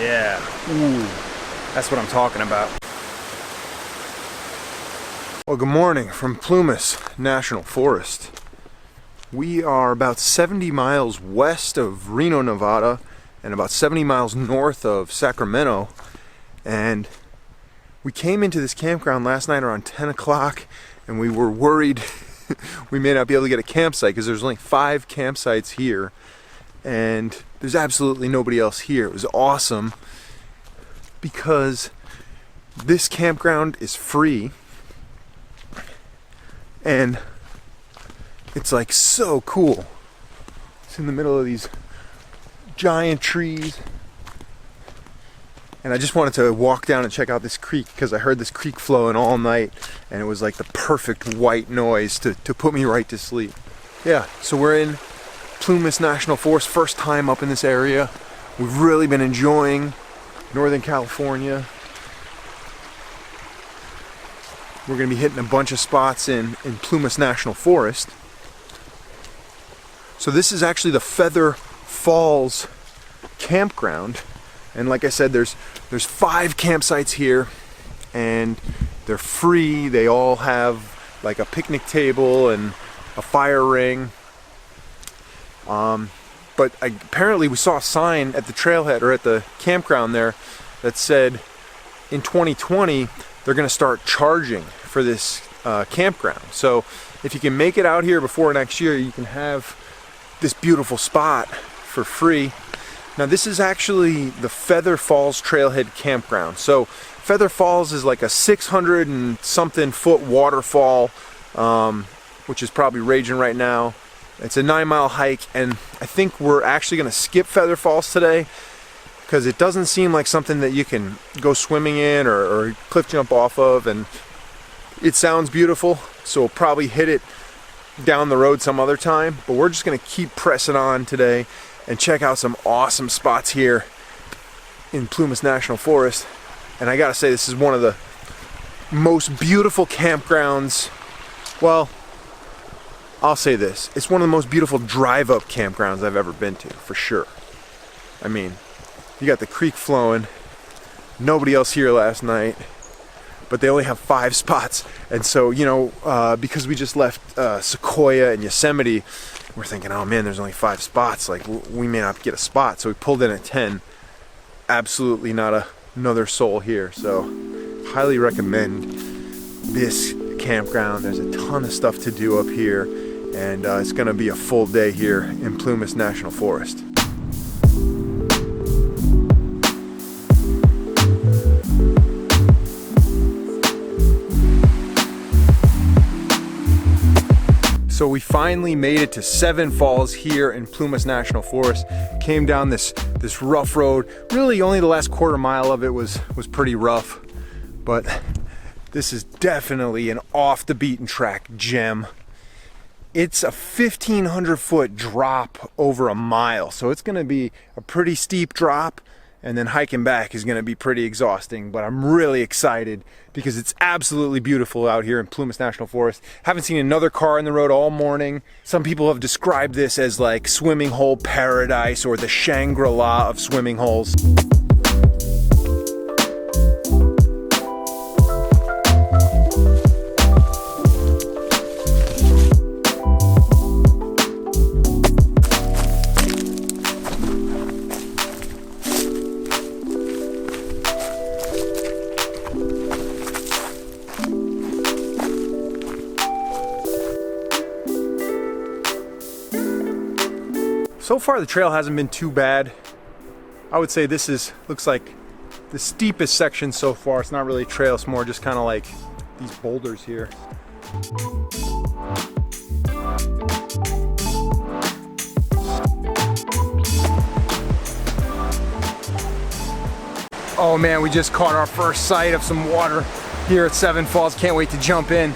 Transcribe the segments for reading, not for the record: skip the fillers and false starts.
Yeah. Ooh. That's what I'm talking about. Well, good morning from Plumas National Forest. We are about 70 miles west of Reno, Nevada, and about 70 miles north of Sacramento. And we came into this campground last night around 10 o'clock, and we were worried we may not be able to get a campsite because there's only 5 campsites here, and there's absolutely nobody else here. It was awesome because this campground is free, and it's like so cool. It's in the middle of these giant trees, and I just wanted to walk down and check out this creek because I heard this creek flowing all night, and it was like the perfect white noise to put me right to sleep. Yeah, so we're in Plumas National Forest, first time up in this area. We've really been enjoying Northern California. We're going to be hitting a bunch of spots in Plumas National Forest. So this is actually the Feather Falls campground, and like I said, there's 5 campsites here, and they're free. They all have like a picnic table and a fire ring. But apparently we saw a sign at the trailhead or at the campground there that said in 2020 they're going to start charging for this campground. So if you can make it out here before next year, you can have this beautiful spot for free. Now this is actually the Feather Falls Trailhead campground. So Feather Falls is like a 600 and something foot waterfall, which is probably raging right now. It's a 9-mile hike, and I think we're actually going to skip Feather Falls today because it doesn't seem like something that you can go swimming in or cliff jump off of, and it sounds beautiful, so we'll probably hit it down the road some other time. But we're just going to keep pressing on today and check out some awesome spots here in Plumas National Forest. And I gotta say, this is one of the most beautiful campgrounds. Well, I'll say this, it's one of the most beautiful drive-up campgrounds I've ever been to, for sure. I mean, you got the creek flowing, nobody else here last night, but they only have 5 spots. And so, you know, because we just left Sequoia and Yosemite, we're thinking, oh man, there's only 5 spots, like we may not get a spot. So we pulled in at 10. Absolutely not another soul here. So highly recommend this campground. There's a ton of stuff to do up here, and it's going to be a full day here in Plumas National Forest. So we finally made it to 7 Falls here in Plumas National Forest. Came down this rough road. Really only the last quarter mile of it was pretty rough, but this is definitely an off the beaten track gem. It's a 1,500 foot drop over a mile, so it's gonna be a pretty steep drop, and then hiking back is gonna be pretty exhausting, but I'm really excited because it's absolutely beautiful out here in Plumas National Forest. Haven't seen another car in the road all morning. Some people have described this as like swimming hole paradise or the Shangri-La of swimming holes. So far the trail hasn't been too bad. I would say this looks like the steepest section so far. It's not really a trail, it's more just kind of like these boulders here. Oh man, we just caught our first sight of some water here at 7 Falls. Can't wait to jump in.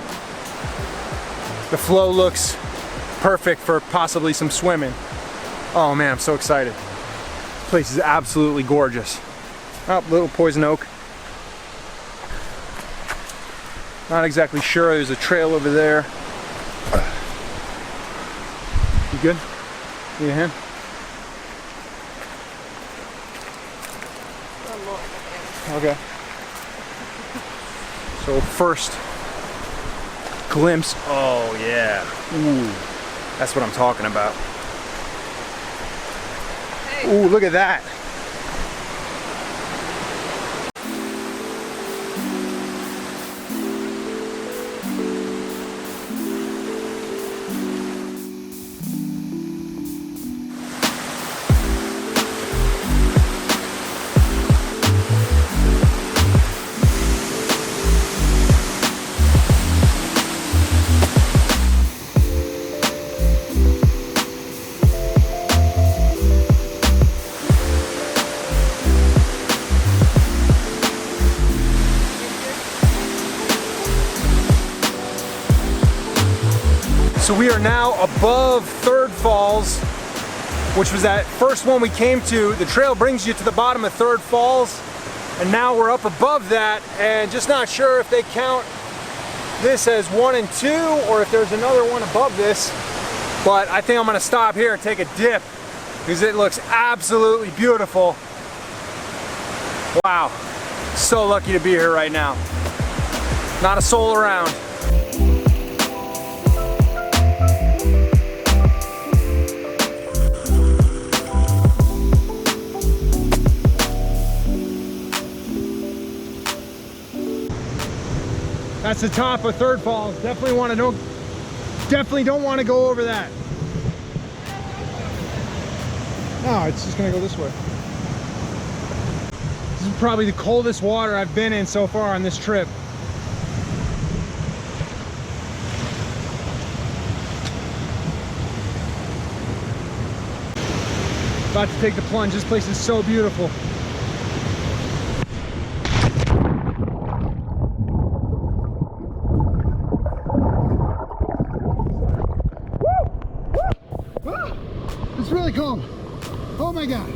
The flow looks perfect for possibly some swimming. Oh man, I'm so excited. This place is absolutely gorgeous. Oh, little poison oak. Not exactly sure. There's a trail over there. You good? Need a hand? Okay. So first glimpse. Oh yeah. Ooh. That's what I'm talking about. Hey. Ooh, look at that. So we are now above Third Falls, which was that first one we came to. The trail brings you to the bottom of Third Falls, and now we're up above that, and just not sure if they count this as 1 and 2 or if there's another one above this, but I think I'm gonna stop here and take a dip because it looks absolutely beautiful. Wow, so lucky to be here right now. Not a soul around. That's the top of Third Falls. Definitely don't want to go over that. No, it's just gonna go this way. This is probably the coldest water I've been in so far on this trip. About to take the plunge. This place is so beautiful. It's really cold. Oh my God.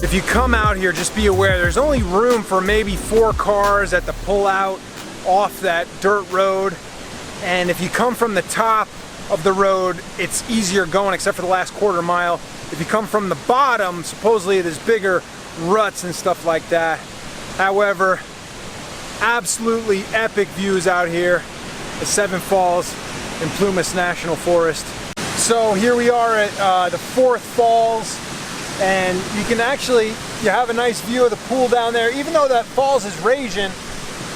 If you come out here, just be aware there's only room for maybe 4 cars at the pull-out off that dirt road, and if you come from the top of the road, it's easier going except for the last quarter mile. If you come from the bottom, supposedly there's bigger ruts and stuff like that. However, absolutely epic views out here at Seven Falls in Plumas National Forest. So here we are at the 4th Falls, and you can you have a nice view of the pool down there. Even though that falls is raging,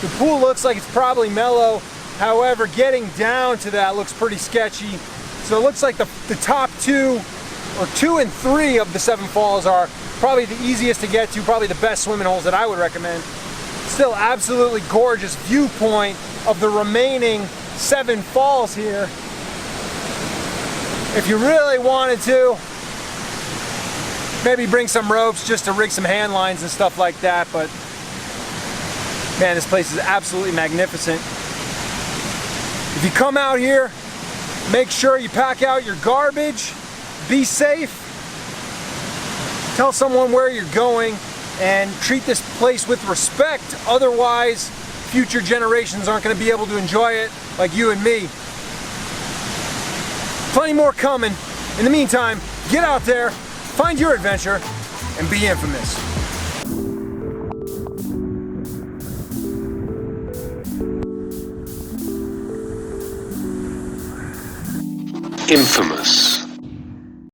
the pool looks like it's probably mellow. However, getting down to that looks pretty sketchy. So it looks like the top 2 or 2 and 3 of the 7 falls are probably the easiest to get to, probably the best swimming holes that I would recommend. Still absolutely gorgeous viewpoint of the remaining 7 falls here. If you really wanted to, maybe bring some ropes just to rig some hand lines and stuff like that, but man, this place is absolutely magnificent. If you come out here, make sure you pack out your garbage, be safe, tell someone where you're going, and treat this place with respect. Otherwise, future generations aren't going to be able to enjoy it like you and me. Plenty more coming. In the meantime, get out there, find your adventure, and be infamous. Infamous.